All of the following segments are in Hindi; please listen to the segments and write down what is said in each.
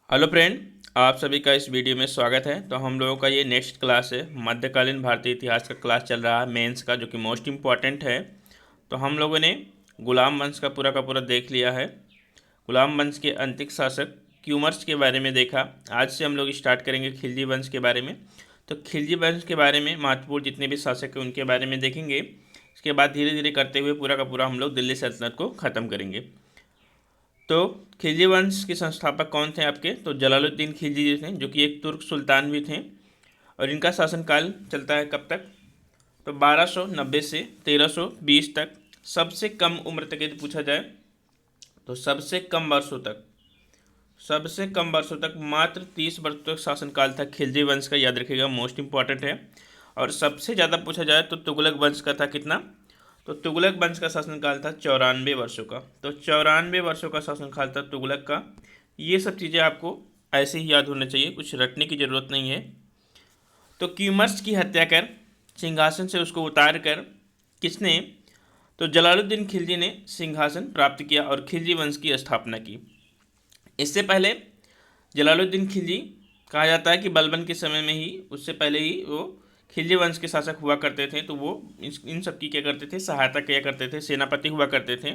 हेलो फ्रेंड, आप सभी का इस वीडियो में स्वागत है। तो हम लोगों का ये नेक्स्ट क्लास है, मध्यकालीन भारतीय इतिहास का क्लास चल रहा है मेंस का, जो कि मोस्ट इम्पॉर्टेंट है। तो हम लोगों ने गुलाम वंश का पूरा देख लिया है। गुलाम वंश के अंतिम शासक क्यूमर्स के बारे में देखा। आज से हम लोग स्टार्ट करेंगे खिलजी वंश के बारे में। तो खिलजी वंश के बारे में महत्वपूर्ण जितने भी शासक हैं उनके बारे में देखेंगे। इसके बाद धीरे धीरे करते हुए पूरा का पूरा हम लोग दिल्ली सल्तनत को ख़त्म करेंगे। तो खिलजी वंश के संस्थापक कौन थे आपके? तो जलालुद्दीन खिलजी जी थे, जो कि एक तुर्क सुल्तान भी थे। और इनका शासनकाल चलता है कब तक? तो 1290 से 1320 तक। सबसे कम उम्र तक यदि पूछा जाए तो सबसे कम वर्षों तक मात्र 30 वर्ष तक शासनकाल था खिलजी वंश का, याद रखिएगा, मोस्ट इंपॉर्टेंट है। और सबसे ज़्यादा पूछा जाए तो तुगलक वंश का था। कितना? तो तुगलक वंश का शासनकाल था 94 वर्षों का। तो 94 वर्षों का शासनकाल था तुगलक का। ये सब चीज़ें आपको ऐसे ही याद होना चाहिए, कुछ रटने की ज़रूरत नहीं है। तो क्यूमर्स की हत्या कर सिंहासन से उसको उतार कर किसने? तो जलालुद्दीन खिलजी ने सिंहासन प्राप्त किया और खिलजी वंश की स्थापना की। इससे पहले जलालुद्दीन खिलजी कहा जाता है कि बलबन के समय में ही, उससे पहले ही वो खिलजी वंश के शासक हुआ करते थे। तो वो इन सब की क्या करते थे? सहायता किया करते थे, सेनापति हुआ करते थे।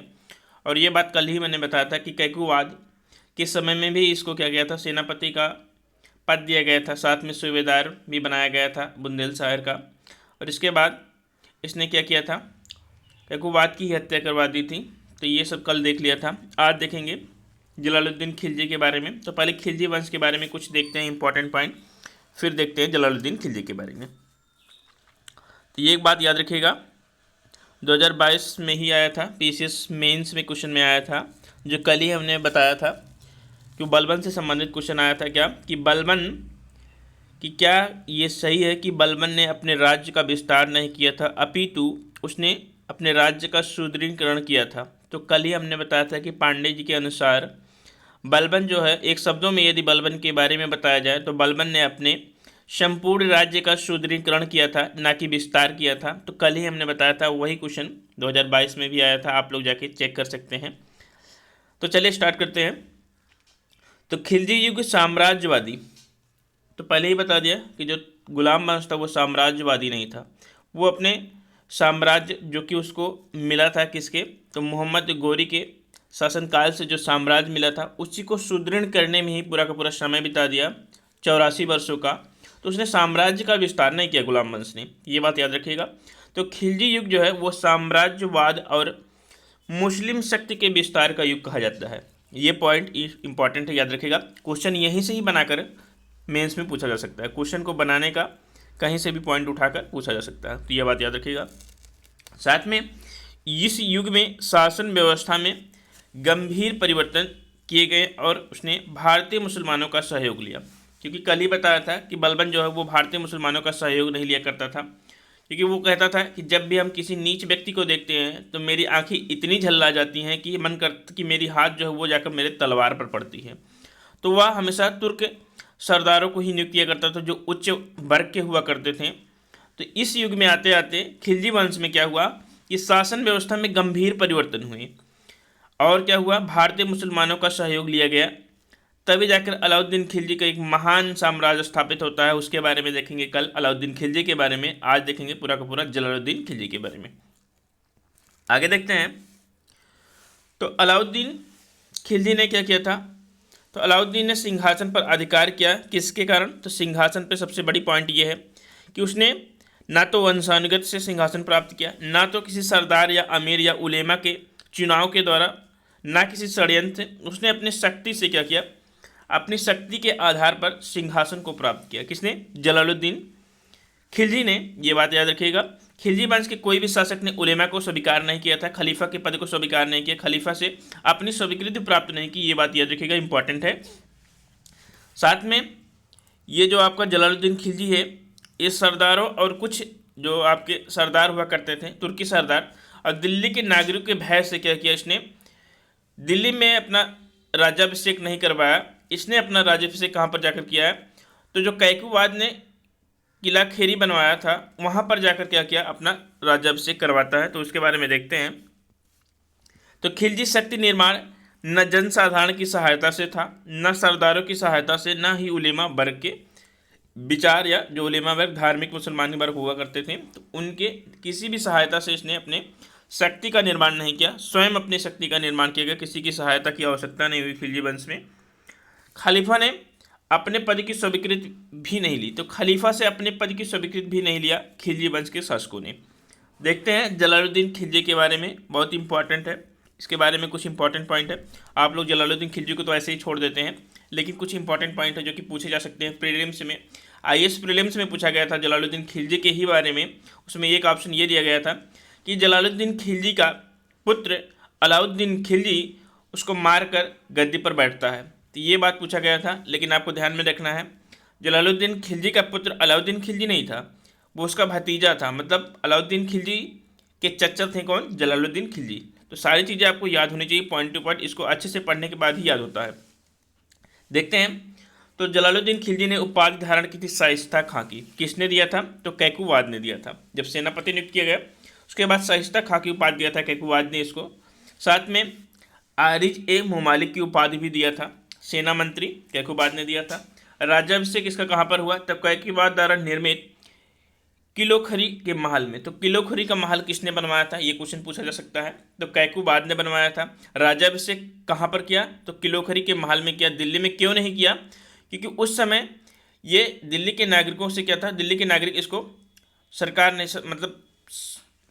और ये बात कल ही मैंने बताया था कि कैकुवाद के समय में भी इसको क्या गया था? सेनापति का पद दिया गया था, साथ में सूबेदार भी बनाया गया था बुंदेल शहर का। और इसके बाद इसने क्या किया था? कैकुवाद की हत्या करवा दी थी। तो ये सब कल देख लिया था। आज देखेंगे जलालुद्दीन खिलजी के बारे में। तो पहले खिलजी वंश के बारे में कुछ देखते हैं इंपॉर्टेंट पॉइंट, फिर देखते हैं जलालुद्दीन खिलजी के बारे में। तो ये एक बात याद रखिएगा, 2022 में ही आया था, पीसीएस मेंस में क्वेश्चन में आया था, जो कल ही हमने बताया था कि बलबन से संबंधित क्वेश्चन आया था। क्या कि बलबन कि क्या ये सही है कि बलबन ने अपने राज्य का विस्तार नहीं किया था, अपितु उसने अपने राज्य का सुदृढ़ीकरण किया था? तो कल ही हमने बताया था कि पांडे जी के अनुसार बलबन जो है, एक शब्दों में यदि बलबन के बारे में बताया जाए तो बलबन ने अपने संपूर्ण राज्य का सुदृढ़ीकरण किया था, ना कि विस्तार किया था। तो कल ही हमने बताया था, वही क्वेश्चन 2022 में भी आया था, आप लोग जाके चेक कर सकते हैं। तो चलिए स्टार्ट करते हैं। तो खिलजी युग साम्राज्यवादी, तो पहले ही बता दिया कि जो गुलाम वंश था वो साम्राज्यवादी नहीं था। वो अपने साम्राज्य जो कि उसको मिला था किसके? तो मोहम्मद गोरी के शासनकाल से जो साम्राज्य मिला था उसी को सुदृढ़ करने में ही पूरा का पूरा समय बिता दिया, 84 वर्षों का। तो उसने साम्राज्य का विस्तार नहीं किया गुलाम वंश ने, ये बात याद रखिएगा। तो खिलजी युग जो है वो साम्राज्यवाद और मुस्लिम शक्ति के विस्तार का युग कहा जाता है। ये पॉइंट इंपॉर्टेंट है, याद रखिएगा। क्वेश्चन यहीं से ही बनाकर मेंस में पूछा जा सकता है। क्वेश्चन को बनाने का कहीं से भी पॉइंट उठाकर पूछा जा सकता है, तो यह बात याद रखिएगा। साथ में इस युग में शासन व्यवस्था में गंभीर परिवर्तन किए गए और उसने भारतीय मुसलमानों का सहयोग लिया। क्योंकि कल ही बताया था कि बलबन जो है वो भारतीय मुसलमानों का सहयोग नहीं लिया करता था, क्योंकि वो कहता था कि जब भी हम किसी नीच व्यक्ति को देखते हैं तो मेरी आंखें इतनी झल्ला जाती हैं कि मन करता कि मेरी हाथ जो है वो जाकर मेरे तलवार पर पड़ती है। तो वह हमेशा तुर्क सरदारों को ही नियुक्त किया करता था, जो उच्च वर्ग के हुआ करते थे। तो इस युग में आते आते खिलजी वंश में क्या हुआ कि शासन व्यवस्था में गंभीर परिवर्तन हुए और क्या हुआ? भारतीय मुसलमानों का सहयोग लिया गया, तभी जाकर अलाउद्दीन खिलजी का एक महान साम्राज्य स्थापित होता है। उसके बारे में देखेंगे कल, अलाउद्दीन खिलजी के बारे में। आज देखेंगे पूरा का पूरा जलालुद्दीन खिलजी के बारे में। आगे देखते हैं। तो अलाउद्दीन खिलजी ने क्या किया था? तो अलाउद्दीन ने सिंहासन पर अधिकार किया, किसके कारण? तो सिंहासन पर सबसे बड़ी पॉइंट ये है कि उसने ना तो वंशानुगत से सिंहासन प्राप्त किया, ना तो किसी सरदार या अमीर या उलेमा के चुनाव के द्वारा, ना किसी षड्यंत्र। उसने अपनी शक्ति से क्या किया? अपनी शक्ति के आधार पर सिंहासन को प्राप्त किया। किसने? जलालुद्दीन खिलजी ने। ये बात याद रखिएगा, खिलजी वंश के कोई भी शासक ने उलेमा को स्वीकार नहीं किया था, खलीफा के पद को स्वीकार नहीं किया, खलीफा से अपनी स्वीकृति प्राप्त नहीं की। ये बात याद रखिएगा, इंपॉर्टेंट है। साथ में ये जो आपका जलालुद्दीन खिलजी है, ये सरदारों और कुछ जो आपके सरदार हुआ करते थे, तुर्की सरदार, और दिल्ली के नागरिकों के भय से क्या किया? इसने दिल्ली में अपना राज्याभिषेक नहीं करवाया। इसने अपना राज्याभिषेक कहाँ पर जाकर किया है? तो जो कैकुवाद ने किला खेरी बनवाया था वहाँ पर जाकर क्या किया? अपना राज्याभिषेक करवाता है। तो उसके बारे में देखते हैं। तो खिलजी शक्ति निर्माण न जनसाधारण की सहायता से था, न सरदारों की सहायता से, न ही उलेमा वर्ग के विचार, या जो उलेमा वर्ग धार्मिक मुसलमान वर्ग हुआ करते थे तो उनके किसी भी सहायता से इसने अपने शक्ति का निर्माण नहीं किया, स्वयं अपनी शक्ति का निर्माण किया गया, किसी की सहायता की आवश्यकता नहीं हुई खिलजी वंश में। खलीफा ने अपने पद की स्वीकृति भी नहीं ली, तो खलीफा से अपने पद की स्वीकृति भी नहीं लिया खिलजी वंश के शासकों ने। देखते हैं जलालुद्दीन खिलजी के बारे में, बहुत इंपॉर्टेंट है, इसके बारे में कुछ इंपॉर्टेंट पॉइंट है। आप लोग जलालुद्दीन खिलजी को तो ऐसे ही छोड़ देते हैं, लेकिन कुछ इंपॉर्टेंट पॉइंट है जो कि पूछे जा सकते हैं प्रीलिम्स में। आईएएस प्रीलिम्स में पूछा गया था जलालुद्दीन खिलजी के ही बारे में, उसमें एक ऑप्शन ये दिया गया था कि जलालुद्दीन खिलजी का पुत्र अलाउद्दीन खिलजी उसको मारकर गद्दी पर बैठता है, तो ये बात पूछा गया था। लेकिन आपको ध्यान में रखना है जलालुद्दीन खिलजी का पुत्र अलाउद्दीन खिलजी नहीं था, वो उसका भतीजा था, मतलब अलाउद्दीन खिलजी के चचा थे कौन, जलालुद्दीन खिलजी। तो सारी चीज़ें आपको याद होनी चाहिए पॉइंट टू पॉइंट, इसको अच्छे से पढ़ने के बाद ही याद होता है। देखते हैं, तो जलालुद्दीन खिलजी ने उपाधि धारण की थी शाइस्ता खां की, किसने दिया था, तो कैकुवाद ने दिया था। जब सेनापति नियुक्त किया गया उसके बाद शाइस्ता खां की उपाधि दिया था कैकुवाद ने इसको। साथ में आरिज ए मुमालिक की उपाधि भी दिया था, सेना मंत्री कैकुवाद ने दिया था। राज्याभिषेक इसका कहाँ पर हुआ, तब कैकुवाद द्वारा निर्मित किलोखरी के महल में। तो किलोखरी का महल किसने बनवाया था, ये क्वेश्चन पूछा जा सकता है, तो कैकुबाद ने बनवाया था। राज्याभिषेक कहाँ पर किया, तो किलोखरी के महल में किया। दिल्ली में क्यों नहीं किया, क्योंकि उस समय ये दिल्ली के नागरिकों से क्या था, दिल्ली के नागरिक इसको सरकार ने मतलब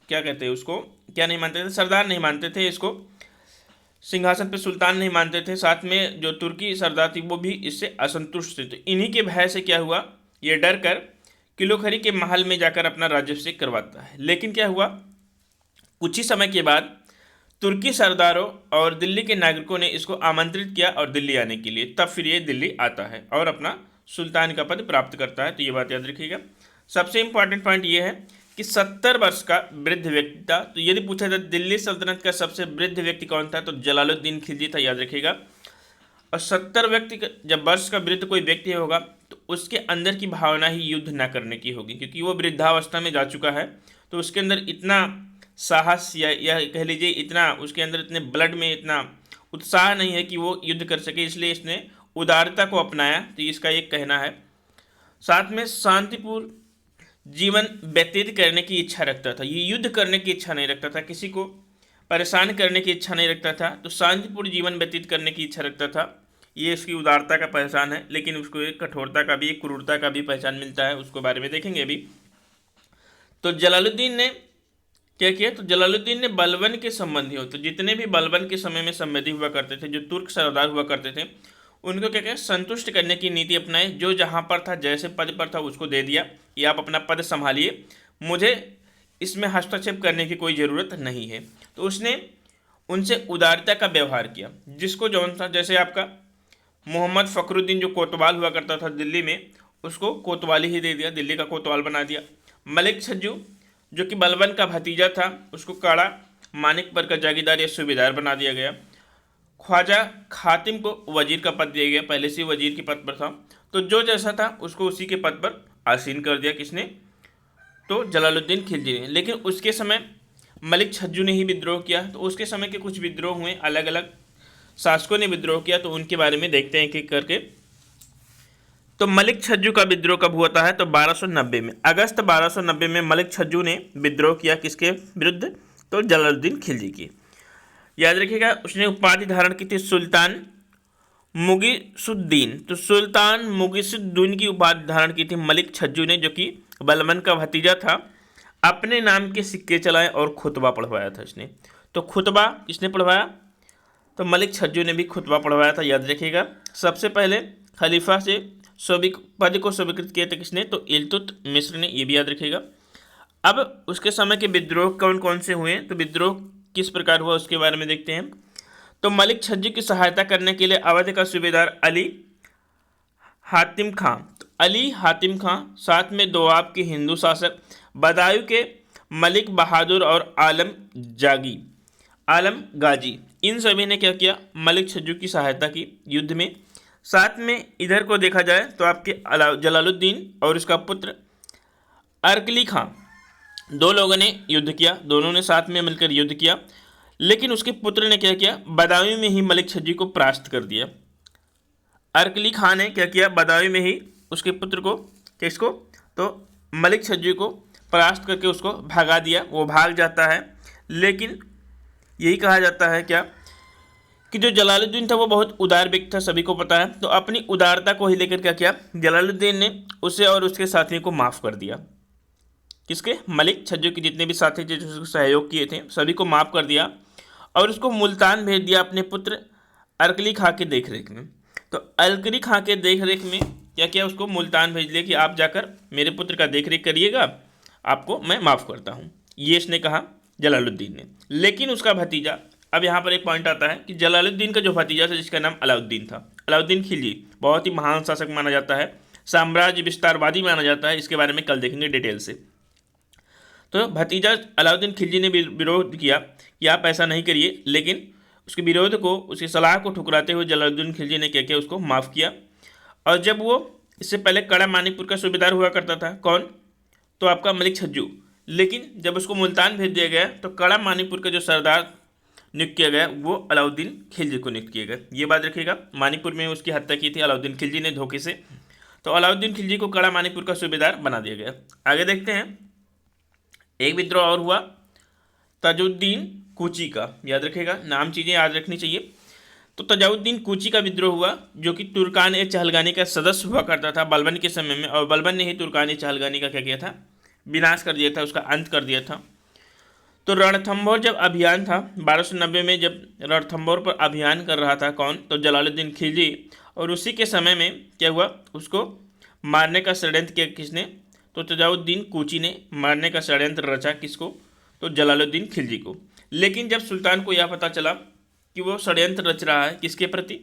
क्या कहते हैं उसको, क्या नहीं मानते थे, सरदार नहीं मानते थे इसको, सिंहासन पे सुल्तान नहीं मानते थे। साथ में जो तुर्की सरदार थी वो भी इससे असंतुष्ट थे। तो इन्हीं के भय से क्या हुआ, ये डर कर किलोखरी के महल में जाकर अपना राज्याभिषेक करवाता है। लेकिन क्या हुआ, कुछ ही समय के बाद तुर्की सरदारों और दिल्ली के नागरिकों ने इसको आमंत्रित किया और दिल्ली आने के लिए, तब फिर ये दिल्ली आता है और अपना सुल्तान का पद प्राप्त करता है। तो ये बात याद रखिएगा। सबसे इंपॉर्टेंट पॉइंट ये है कि 70 वर्ष का वृद्ध व्यक्ति था। तो यदि पूछा जाए दिल्ली सल्तनत का सबसे वृद्ध व्यक्ति कौन था, तो जलालुद्दीन खिलजी था, याद रखिएगा। और 70 व्यक्ति जब वर्ष का वृद्ध कोई व्यक्ति होगा तो उसके अंदर की भावना ही युद्ध न करने की होगी, क्योंकि वो वृद्धावस्था में जा चुका है, तो उसके अंदर इतना साहस या कह लीजिए इतना उसके अंदर इतने ब्लड में इतना उत्साह नहीं है कि वो युद्ध कर सके, इसलिए इसने उदारता को अपनाया। तो इसका एक कहना है। साथ में शांतिपूर्ण जीवन व्यतीत करने की इच्छा रखता था, ये युद्ध करने की इच्छा नहीं रखता था, किसी को परेशान करने की इच्छा नहीं रखता था, तो शांतिपूर्ण जीवन व्यतीत करने की इच्छा रखता था। ये इसकी उदारता का पहचान है, लेकिन उसको एक कठोरता का भी, एक क्रूरता का भी पहचान मिलता है, उसको बारे में देखेंगे अभी। तो जलालुद्दीन ने क्या किया, तो जलालुद्दीन ने बलबन के संबंधी हो, तो जितने भी बलबन के समय में संबंधी हुआ करते थे, जो तुर्क सरदार हुआ करते थे, उनको क्या किया, संतुष्ट करने की नीति अपनाई। जो जहाँ पर था, जैसे पद पर था, उसको दे दिया कि आप अपना पद संभालिए, मुझे इसमें हस्तक्षेप करने की कोई ज़रूरत नहीं है। तो उसने उनसे उदारता का व्यवहार किया, जिसको जौन था, जैसे आपका मोहम्मद फ़खरुद्दीन जो कोतवाल हुआ करता था दिल्ली में, उसको कोतवाली ही दे दिया, दिल्ली का कोतवाल बना दिया। मलिक छज्जू जो कि बलबन का भतीजा था, उसको काड़ा मानिकपुर का जागीरदार या सूबेदार बना दिया गया। ख्वाजा खातिम को वजीर का पद दिया गया, पहले से वजीर के पद पर था, तो जो जैसा था उसको उसी के पद पर आसीन कर दिया, किसने, तो जलालुद्दीन खिलजी ने। लेकिन उसके समय मलिक छज्जू ने ही विद्रोह किया, तो उसके समय के कुछ विद्रोह हुए, अलग अलग शासकों ने विद्रोह किया, तो उनके बारे में देखते हैं एक-एक करके। तो मलिक छज्जू का विद्रोह कब हुआ है, तो 1290 में, अगस्त 1290 में मलिक छज्जू ने विद्रोह किया, किसके विरुद्ध, तो जलालुद्दीन खिलजी की। याद रखिएगा, उसने उपाधि धारण की थी सुल्तान मुगीसुद्दीन। तो सुल्तान मुगीसुद्दीन की उपाधि धारण की थी मलिक छज्जू ने, जो कि बलबन का भतीजा था। अपने नाम के सिक्के चलाए और खुतबा पढ़वाया था इसने। तो खुतबा किसने पढ़वाया, तो मलिक छज्जू ने भी खुतबा पढ़वाया था, याद रखिएगा। सबसे पहले खलीफा से पद को स्वीकृत किया था किसने, तो इल्तुतमिश ने, ये भी याद रखिएगा। अब उसके समय के विद्रोह कौन कौन से हुए, तो विद्रोह किस प्रकार हुआ उसके बारे में देखते हैं। तो मलिक छज्जू की सहायता करने के लिए अवध का सूबेदार अली हातिम खां, तो अली हातिम खां, साथ में दोआब के हिंदू शासक बदायूं के मलिक बहादुर और आलम गाजी, इन सभी ने क्या किया, मलिक छज्जू की सहायता की युद्ध में। साथ में इधर को देखा जाए तो आपके जलालुद्दीन और उसका पुत्र अरकली खां, दो लोगों ने युद्ध किया, दोनों ने साथ में मिलकर युद्ध किया। लेकिन उसके पुत्र ने क्या किया, बदायूं में ही मलिक छज्जू को परास्त कर दिया। अरकली खान ने क्या किया, बदायूं में ही उसके पुत्र को, किसको, तो मलिक छज्जू को परास्त करके उसको भगा दिया। वो भाग जाता है, लेकिन यही कहा जाता है क्या कि जो जलालुद्दीन था वो बहुत उदार व्यक्ति था, सभी को पता है। तो अपनी उदारता को ही लेकर क्या किया, जलालुद्दीन ने उसे और उसके साथियों को माफ़ कर दिया। किसके, मलिक छज्जू के जितने भी साथी थे जो उसको सहयोग किए थे सभी को माफ़ कर दिया और उसको मुल्तान भेज दिया अपने पुत्र अरकली खां के देख रेख में। तो अरकली खां के देख रेख में क्या किया, उसको मुल्तान भेज दिया कि आप जाकर मेरे पुत्र का देख रेख करिएगा, आपको मैं माफ़ करता हूँ, ये इसने कहा जलालुद्दीन ने। लेकिन उसका भतीजा, अब यहाँ पर एक पॉइंट आता है कि जलालुद्दीन का जो भतीजा था जिसका नाम अलाउद्दीन था, अलाउद्दीन खिलजी, बहुत ही महान शासक माना जाता है, साम्राज्य विस्तारवादी माना जाता है, इसके बारे में कल देखेंगे डिटेल से। तो भतीजा अलाउद्दीन खिलजी ने भी विरोध किया कि आप ऐसा नहीं करिए, लेकिन उसके विरोध को, उसकी सलाह को ठुकराते हुए जलालुद्दीन खिलजी ने क्या किया, उसको माफ़ किया। और जब वो, इससे पहले कड़ा मानिकपुर का सूबेदार हुआ करता था, कौन, तो आपका मलिक छज्जू, लेकिन जब उसको मुल्तान भेज दिया गया तो कड़ा मानिकपुर का जो सरदार नियुक्त किया गया वो अलाउद्दीन खिलजी को नियुक्त किया गया। ये बात रखिएगा, मानिकपुर में उसकी हत्या की थी अलाउद्दीन खिलजी ने धोखे से, तो अलाउद्दीन खिलजी को कड़ा मानिकपुर का सूबेदार बना दिया गया। आगे देखते हैं, एक विद्रोह और हुआ ताजुद्दीन कूची का, याद रखिएगा, नाम चीज़ें याद रखनी चाहिए। तो ताजुद्दीन कूची का विद्रोह हुआ जो कि तुर्कान ए चहलगानी का सदस्य हुआ करता था बलबन के समय में, और बलबन ने ही तुर्कान ए चहलगानी का क्या किया था, विनाश कर दिया था, उसका अंत कर दिया था। तो रणथंभौर जब अभियान था 1290 में, जब रणथंभौर पर अभियान कर रहा था कौन, तो जलालुद्दीन खिलजी, और उसी के समय में क्या हुआ, उसको मारने का षड्यंत्र किया किसने, तो ताजुद्दीन कूची ने मारने का षड्यंत्र रचा, किसको, तो जलालुद्दीन खिलजी को। लेकिन जब सुल्तान को यह पता चला कि वो षड्यंत्र रच रहा है किसके प्रति,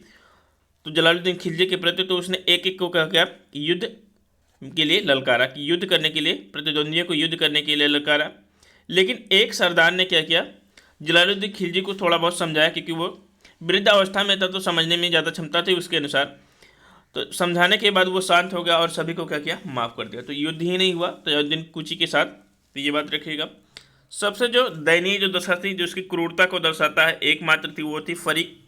तो जलालुद्दीन खिलजी के प्रति, तो उसने एक एक को क्या युद्ध के लिए ललकारा, कि युद्ध करने के लिए, प्रतिद्वंदियों को युद्ध करने के लिए ललकारा। लेकिन एक सरदार ने क्या किया, जलालुद्दीन खिलजी को थोड़ा बहुत समझाया, क्योंकि वो वृद्धावस्था में था तो समझने में ज़्यादा क्षमता थी उसके अनुसार। तो समझाने के बाद वो शांत हो गया और सभी को क्या किया, माफ़ कर दिया। तो युद्ध ही नहीं हुआ ताजुद्दीन कूची के साथ, तो ये बात रखिएगा। सबसे जो दयनीय जो दशा थी, जो उसकी क्रूरता को दर्शाता है, एकमात्र थी, वो थी फरीक,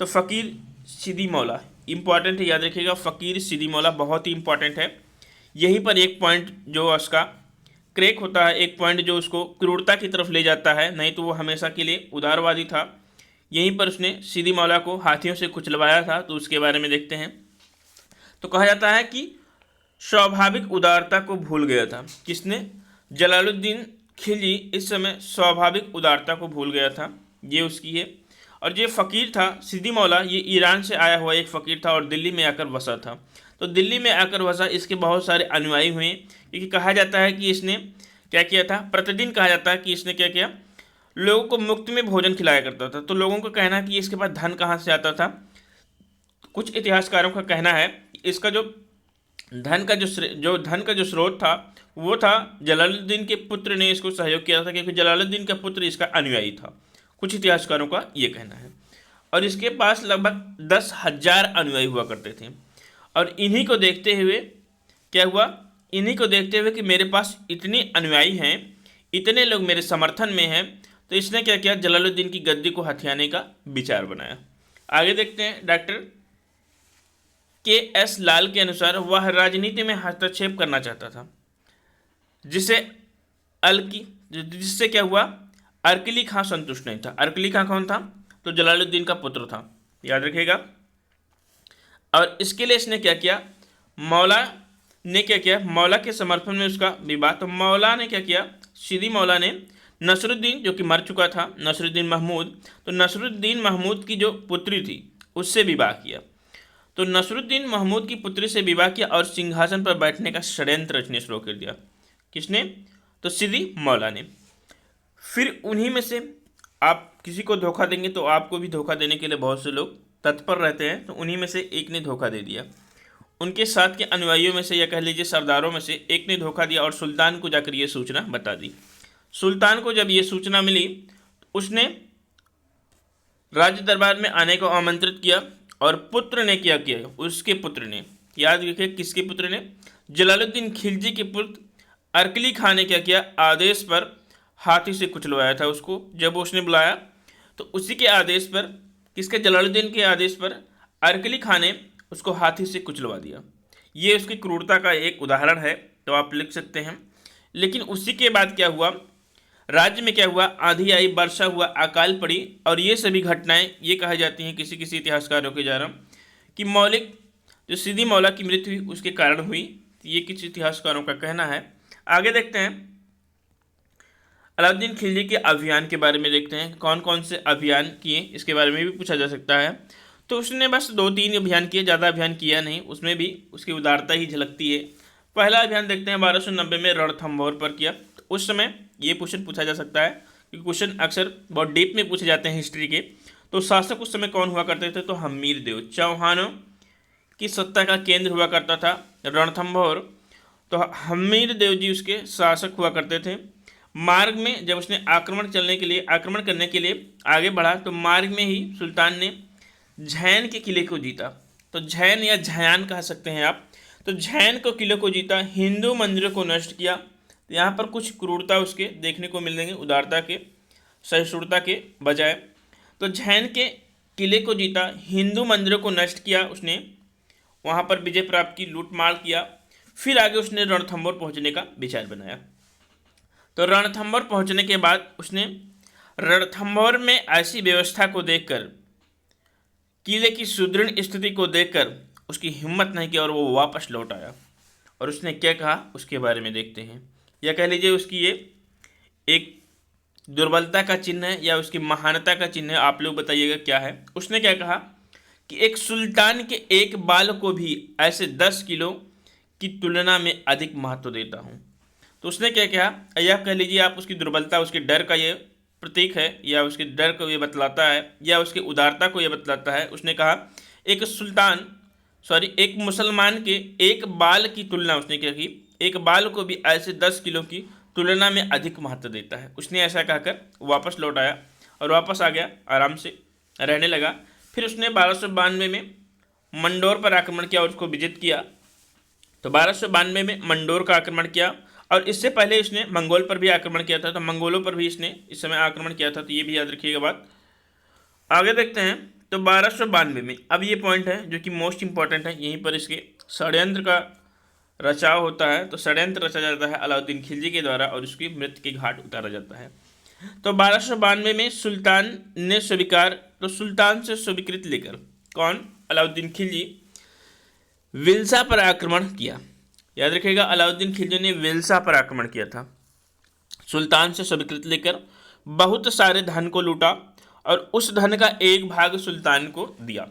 तो फ़कीर सिदी मौला, इंपॉर्टेंट है, याद रखिएगा, फ़कीर सिदी मौला बहुत ही इंपॉर्टेंट है। यहीं पर एक पॉइंट जो उसका क्रैक होता है, एक पॉइंट जो उसको क्रूरता की तरफ ले जाता है, नहीं तो वो हमेशा के लिए उदारवादी था। यहीं पर उसने सिदी मौला को हाथियों से कुचलवाया था, तो उसके बारे में देखते हैं। तो कहा जाता है कि स्वाभाविक उदारता को भूल गया था, किसने, जलालुद्दीन खिलजी इस समय स्वाभाविक उदारता को भूल गया था, ये उसकी है। और ये फ़कीर था सिदी मौला, ये ईरान से आया हुआ एक फ़कीर था और दिल्ली में आकर बसा था। तो दिल्ली में आकर वसा, इसके बहुत सारे अनुयायी हुए, क्योंकि कहा जाता है कि इसने क्या किया था, प्रतिदिन कहा जाता है कि इसने क्या किया, लोगों को मुफ्त में भोजन खिलाया करता था। तो लोगों का कहना है कि इसके पास धन कहाँ से आता था, कुछ इतिहासकारों का कहना है इसका जो धन का जो स्रोत था वो था जलालुद्दीन के पुत्र ने इसको सहयोग किया था, क्योंकि जलालुद्दीन का पुत्र इसका अनुयायी था, कुछ इतिहासकारों का ये कहना है। और इसके पास लगभग 10,000 अनुयायी हुआ करते थे। और इन्हीं को देखते हुए क्या हुआ, इन्हीं को देखते हुए कि मेरे पास इतने अनुयायी हैं, इतने लोग मेरे समर्थन में हैं, तो इसने क्या किया, जलालुद्दीन की गद्दी को हथियाने का विचार बनाया। आगे देखते हैं, डॉक्टर के.एस. लाल के अनुसार वह राजनीति में हस्तक्षेप करना चाहता था, जिससे क्या हुआ, अरकली खां संतुष्ट नहीं था। अरकली खां कौन था, तो जलालुद्दीन का पुत्र था, याद रखिएगा। और इसके लिए इसने क्या किया, मौला ने क्या किया, मौला के समर्थन में उसका विवाह। तो मौला ने क्या किया, सिदी मौला ने नसरुद्दीन, जो कि मर चुका था, नसरुद्दीन महमूद, तो नसरुद्दीन महमूद की जो पुत्री थी उससे विवाह किया। तो नसरुद्दीन महमूद की पुत्री से विवाह किया और सिंहासन पर बैठने का षड्यंत्र रचने शुरू कर दिया। किसने, तो सिदी मौला ने। फिर उन्हीं में से, आप किसी को धोखा देंगे तो आपको भी धोखा देने के लिए बहुत से लोग तत्पर रहते हैं, तो उन्हीं में से एक ने धोखा दे दिया। उनके साथ के अनुयायियों में से, या कह लीजिए सरदारों में से एक ने धोखा दिया और सुल्तान को जाकर ये सूचना बता दी। सुल्तान को जब ये सूचना मिली, उसने राज्य दरबार में आने को आमंत्रित किया, और पुत्र ने क्या किया, उसके पुत्र ने, याद रखिए किसके पुत्र ने, जलालुद्दीन खिलजी के पुत्र अरकली खां ने क्या किया, आदेश पर हाथी से कुचलवाया था उसको। जब उसने बुलाया तो उसी के आदेश पर, किसके, जलालुद्दीन के आदेश पर अरकली खान ने उसको हाथी से कुचलवा दिया। ये उसकी क्रूरता का एक उदाहरण है, तो आप लिख सकते हैं। लेकिन उसी के बाद क्या हुआ, राज्य में क्या हुआ, आंधी आई, वर्षा हुआ, अकाल पड़ी, और ये सभी घटनाएं ये कही जाती हैं किसी किसी इतिहासकारों के द्वारा कि मौलिक जो सिद्दी मौला की मृत्यु हुई उसके कारण हुई। ये कुछ इतिहासकारों का कहना है। आगे देखते हैं, अलाउद्दीन खिलजी के अभियान के बारे में देखते हैं, कौन कौन से अभियान किए इसके बारे में भी पूछा जा सकता है। तो उसने बस 2-3 अभियान किए, ज़्यादा अभियान किया नहीं, उसमें भी उसकी उदारता ही झलकती है। पहला अभियान देखते हैं 1290 में रणथंभौर पर किया। तो उस समय ये क्वेश्चन पूछा जा सकता है क्योंकि क्वेश्चन अक्सर बहुत डीप में पूछे जाते हैं हिस्ट्री के। तो शासक उस समय कौन हुआ करते थे, तो हमीर देव, चौहानों की सत्ता का केंद्र हुआ करता था रणथंभौर। तो हमीर देव जी उसके शासक हुआ करते थे। मार्ग में जब उसने आक्रमण करने के लिए आगे बढ़ा तो मार्ग में ही सुल्तान ने झैन के किले को जीता। तो झैन या झयान कह सकते हैं आप। तो झैन को किले को जीता, हिंदू मंदिरों को नष्ट किया। तो यहाँ पर कुछ क्रूरता उसके देखने को मिलेंगे, उदारता के, सहिष्णुता के बजाय। तो झैन के किले को जीता, हिंदू मंदिरों को नष्ट किया उसने, वहाँ पर विजय प्राप्त की, लूटमार किया। फिर आगे उसने रणथंभौर पहुँचने का विचार बनाया। तो रणथंभौर पहुँचने के बाद उसने रणथंभौर में ऐसी व्यवस्था को देखकर, किले की सुदृढ़ स्थिति को देखकर उसकी हिम्मत नहीं की और वो वापस लौट आया। और उसने क्या कहा उसके बारे में देखते हैं, या कह लीजिए उसकी ये एक दुर्बलता का चिन्ह है या उसकी महानता का चिन्ह है, आप लोग बताइएगा क्या है। उसने क्या कहा कि एक सुल्तान के एक बाल को भी ऐसे 10 किलो की तुलना में अधिक महत्व देता हूँ। तो उसने क्या कहा, यह कह लीजिए आप उसकी दुर्बलता, उसके डर का ये प्रतीक है, या उसके डर को ये बतलाता है, या उसकी उदारता को ये बतलाता है। उसने कहा एक मुसलमान के एक बाल की तुलना उसने क्या की, एक बाल को भी ऐसे 10 किलो की तुलना में अधिक महत्व देता है। उसने ऐसा कहकर वापस लौट आया और वापस आ गया, आराम से रहने लगा। फिर उसने 1292 में मंडोर पर आक्रमण किया और उसको विजित किया। तो 1292 में मंडोर का आक्रमण किया, और इससे पहले इसने मंगोल पर भी आक्रमण किया था। तो मंगोलों पर भी इसने इस समय आक्रमण किया था, तो ये भी याद रखिएगा बात। आगे देखते हैं, तो 1292 में, अब ये पॉइंट है जो कि मोस्ट इंपॉर्टेंट है, यहीं पर इसके षड्यंत्र का रचाव होता है। तो षड्यंत्र रचा जाता है अलाउद्दीन खिलजी के द्वारा और उसकी मृत्यु के घाट उतारा जाता है। तो 1292 में सुल्तान ने सुल्तान से स्वीकृति लेकर, कौन, अलाउद्दीन खिलजी, विल्सा पर आक्रमण किया। याद रखिएगा, अलाउद्दीन खिलजी ने विल्सा पर आक्रमण किया था। सुल्तान से स्वीकृति लेकर बहुत सारे धन को लूटा और उस धन का एक भाग सुल्तान को दिया।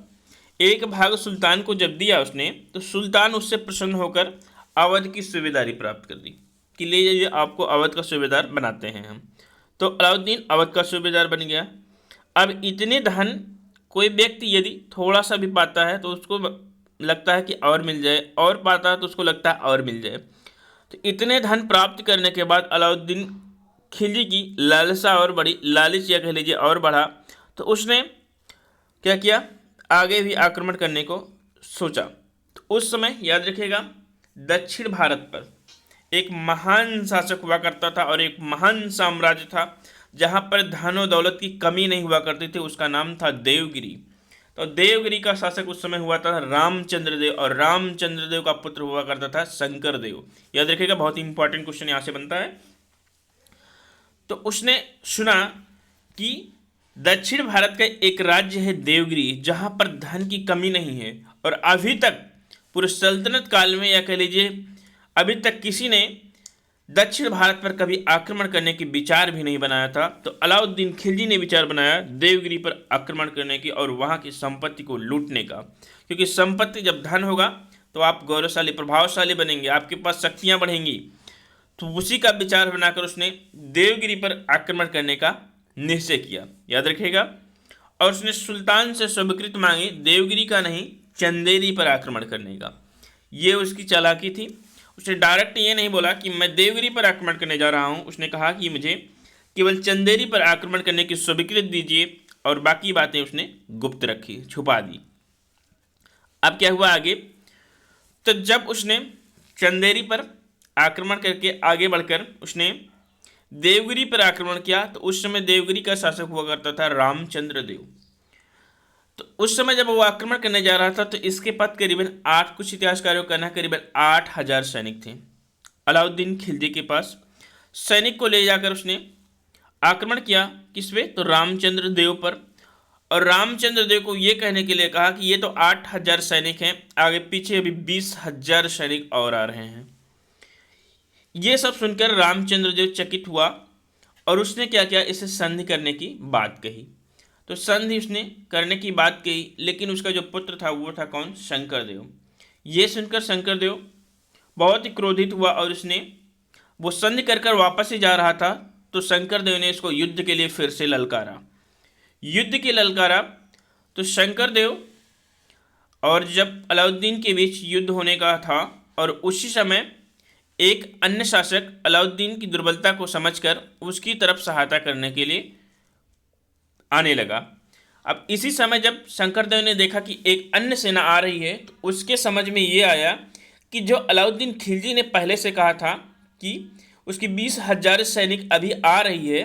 एक भाग सुल्तान को जब दिया उसने, तो सुल्तान उससे प्रसन्न होकर अवध की सूबेदारी प्राप्त कर दी कि ले जाइए, आपको अवध का सूबेदार बनाते हैं हम। तो अलाउद्दीन अवध का सूबेदार बन गया। अब इतने धन कोई व्यक्ति यदि थोड़ा सा भी पाता है तो उसको लगता है कि और मिल जाए, और पाता है तो उसको लगता है और मिल जाए। तो इतने धन प्राप्त करने के बाद अलाउद्दीन खिलजी की लालसा और बढ़ी, लालच या कह लीजिए और बढ़ा। तो उसने क्या किया, आगे भी आक्रमण करने को सोचा। तो उस समय याद रखिएगा, दक्षिण भारत पर एक महान शासक हुआ करता था और एक महान साम्राज्य था जहाँ पर धन और दौलत की कमी नहीं हुआ करती थी। उसका नाम था देवगिरी। तो देवगिरी का शासक उस समय हुआ था रामचंद्र देव, और रामचंद्र देव का पुत्र हुआ करता था शंकर देव। याद रखिएगा, बहुत ही इंपॉर्टेंट क्वेश्चन यहाँ से बनता है। तो उसने सुना कि दक्षिण भारत का एक राज्य है देवगिरी, जहाँ पर धन की कमी नहीं है, और अभी तक पूरे सल्तनत काल में या कह लीजिए अभी तक किसी ने दक्षिण भारत पर कभी आक्रमण करने की विचार भी नहीं बनाया था। तो अलाउद्दीन खिलजी ने विचार बनाया देवगिरी पर आक्रमण करने की और वहाँ की संपत्ति को लूटने का, क्योंकि संपत्ति जब धन होगा तो आप गौरवशाली, प्रभावशाली बनेंगे, आपके पास शक्तियाँ बढ़ेंगी। तो उसी का विचार बनाकर उसने देवगिरी पर आक्रमण करने का निश्चय किया। याद रखिएगा, और उसने सुल्तान से स्वीकृति मांगी देवगिरी का नहीं, चंदेरी पर आक्रमण करने का। ये उसकी चालाकी थी। उसने डायरेक्ट ये नहीं बोला कि मैं देवगिरी पर आक्रमण करने जा रहा हूँ, उसने कहा कि मुझे केवल चंदेरी पर आक्रमण करने की स्वीकृति दीजिए, और बाकी बातें उसने गुप्त रखी, छुपा दी। अब क्या हुआ आगे, तो जब उसने चंदेरी पर आक्रमण करके आगे बढ़कर उसने देवगिरी पर आक्रमण किया। तो उस समय देवगिरी का शासक हुआ करता था रामचंद्र देव। तो उस समय जब वो आक्रमण करने जा रहा था तो इसके पास करीबन 8, कुछ इतिहासकारों का कहना है करीबन 8,000 सैनिक थे अलाउद्दीन खिलजी के पास। सैनिक को ले जाकर उसने आक्रमण किया किस पे, तो रामचंद्र देव पर। और रामचंद्र देव को ये कहने के लिए कहा कि ये तो 8,000 सैनिक हैं, आगे पीछे अभी 20,000 सैनिक और आ रहे हैं। ये सब सुनकर रामचंद्र देव चकित हुआ और उसने क्या किया, इसे संधि करने की बात कही। तो संधि उसने करने की बात कही, लेकिन उसका जो पुत्र था वो था कौन, शंकरदेव। ये सुनकर शंकरदेव बहुत ही क्रोधित हुआ और उसने वो संधि कर वापस ही जा रहा था। तो शंकरदेव ने इसको युद्ध के लिए फिर से ललकारा। युद्ध के ललकारा तो शंकरदेव और जब अलाउद्दीन के बीच युद्ध होने का था और उसी समय एक अन्य शासक अलाउद्दीन की दुर्बलता को समझकर उसकी तरफ सहायता करने के लिए आने लगा। अब इसी समय जब शंकरदेव ने देखा कि एक अन्य सेना आ रही है तो उसके समझ में ये आया कि जो अलाउद्दीन खिलजी ने पहले से कहा था कि उसकी 20,000 सैनिक अभी आ रही है,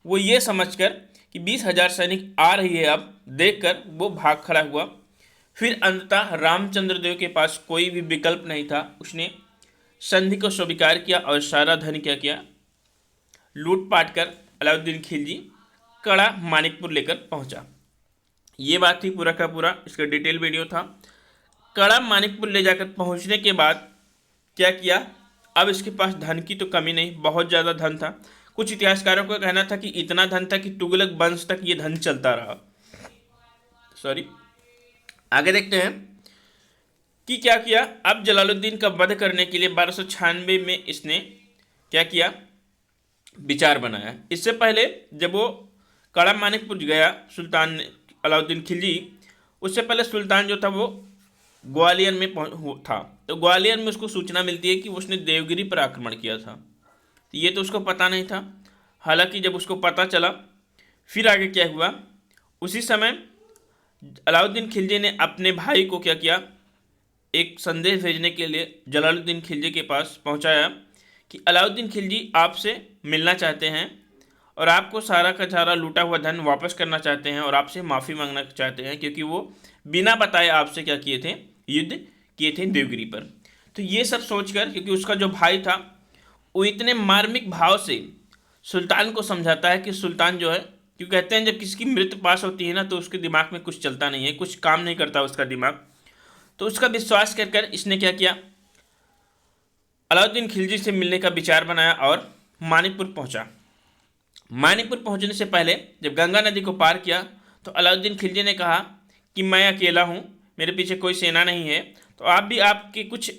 वो ये समझकर कि 20,000 सैनिक आ रही है अब देखकर वो भाग खड़ा हुआ। फिर अंततः रामचंद्र देव के पास कोई भी विकल्प नहीं था, उसने संधि को स्वीकार किया और सारा धन क्या किया, लूटपाट कर अलाउद्दीन खिलजी कड़ा मानिकपुर लेकर पहुंचा। ये बात थी पूरा का पूरा, इसका डिटेल वीडियो था। कड़ा मानिकपुर ले जाकर पहुंचने के बाद क्या किया, अब इसके पास धन की तो कमी नहीं, बहुत ज़्यादा धन था। कुछ इतिहासकारों का कहना था कि इतना धन था कि तुगलक वंश तक ये धन चलता रहा। सॉरी, आगे देखते हैं कि क्या किया। अब जलालुद्दीन का वध करने के लिए 1296 में इसने क्या किया, विचार बनाया। इससे पहले जब वो कड़ा मानिकपुर गया सुल्तान अलाउद्दीन खिलजी, उससे पहले सुल्तान जो था वो ग्वालियर में था। तो ग्वालियर में उसको सूचना मिलती है कि उसने देवगिरी पर आक्रमण किया था। तो ये तो उसको पता नहीं था। हालांकि जब उसको पता चला फिर आगे क्या हुआ, उसी समय अलाउद्दीन खिलजी ने अपने भाई को क्या किया, एक संदेश भेजने के लिए जलालुद्दीन खिलजी के पास पहुंचाया कि अलाउद्दीन खिलजी आपसे मिलना चाहते हैं और आपको सारा का सारा लूटा हुआ धन वापस करना चाहते हैं और आपसे माफ़ी मांगना चाहते हैं, क्योंकि वो बिना बताए आपसे क्या किए थे, युद्ध किए थे देवगिरी पर। तो ये सब सोचकर, क्योंकि उसका जो भाई था वो इतने मार्मिक भाव से सुल्तान को समझाता है कि सुल्तान जो है, क्योंकि कहते हैं जब किसी की मृत्यु पास होती है ना तो उसके दिमाग में कुछ चलता नहीं है, कुछ काम नहीं करता उसका दिमाग। तो उसका विश्वास कर इसने क्या किया, अलाउद्दीन खिलजी से मिलने का विचार बनाया और मानिकपुर पहुंचा। मानिकपुर पहुंचने से पहले जब गंगा नदी को पार किया तो अलाउद्दीन खिलजी ने कहा कि मैं अकेला हूं, मेरे पीछे कोई सेना नहीं है, तो आप भी आपके कुछ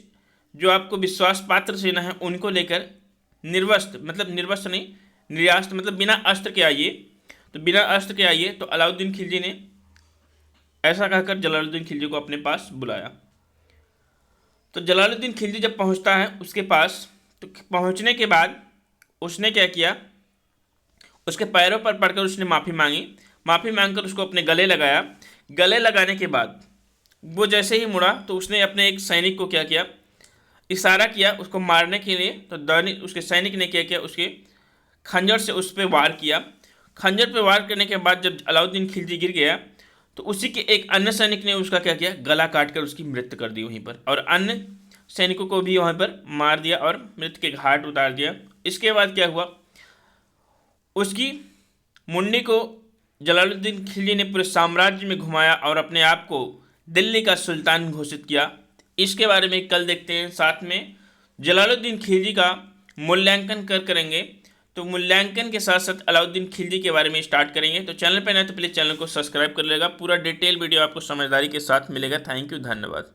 जो आपको विश्वास पात्र सेना है उनको लेकर निर्वस्त्र, मतलब निर्वस्त्र नहीं, निर्यास्त्र मतलब बिना अस्त्र के आइए। तो बिना अस्त्र के आइए। तो अलाउद्दीन खिलजी ने ऐसा कहकर जलालुद्दीन खिलजी को अपने पास बुलाया। तो जलालुद्दीन खिलजी जब पहुंचता है उसके पास, तो पहुंचने के बाद उसने क्या किया, उसके पैरों पर पड़कर उसने माफ़ी मांगी। माफ़ी मांगकर उसको अपने गले लगाया। गले लगाने के बाद वो जैसे ही मुड़ा तो उसने अपने एक सैनिक को क्या किया, इशारा किया उसको मारने के लिए। तो उसके सैनिक ने क्या किया, उसके खंजर से उस पर वार किया। खंजर पर वार करने के बाद जब अलाउद्दीन खिलजी गिर गया तो उसी के एक अन्य सैनिक ने उसका क्या किया, गला काट कर उसकी मृत्यु कर दी वहीं पर, और अन्य सैनिकों को भी वहीं पर मार दिया और मृत्यु के घाट उतार दिया। इसके बाद क्या हुआ, उसकी मुंडी को जलालुद्दीन खिलजी ने पूरे साम्राज्य में घुमाया और अपने आप को दिल्ली का सुल्तान घोषित किया। इसके बारे में कल देखते हैं। साथ में जलालुद्दीन खिलजी का मूल्यांकन करेंगे। तो मूल्यांकन के साथ साथ अलाउद्दीन खिलजी के बारे में स्टार्ट करेंगे। तो चैनल पर नए तो प्लीज़ चैनल को सब्सक्राइब कर लेगा। पूरा डिटेल वीडियो आपको समझदारी के साथ मिलेगा। थैंक यू, धन्यवाद।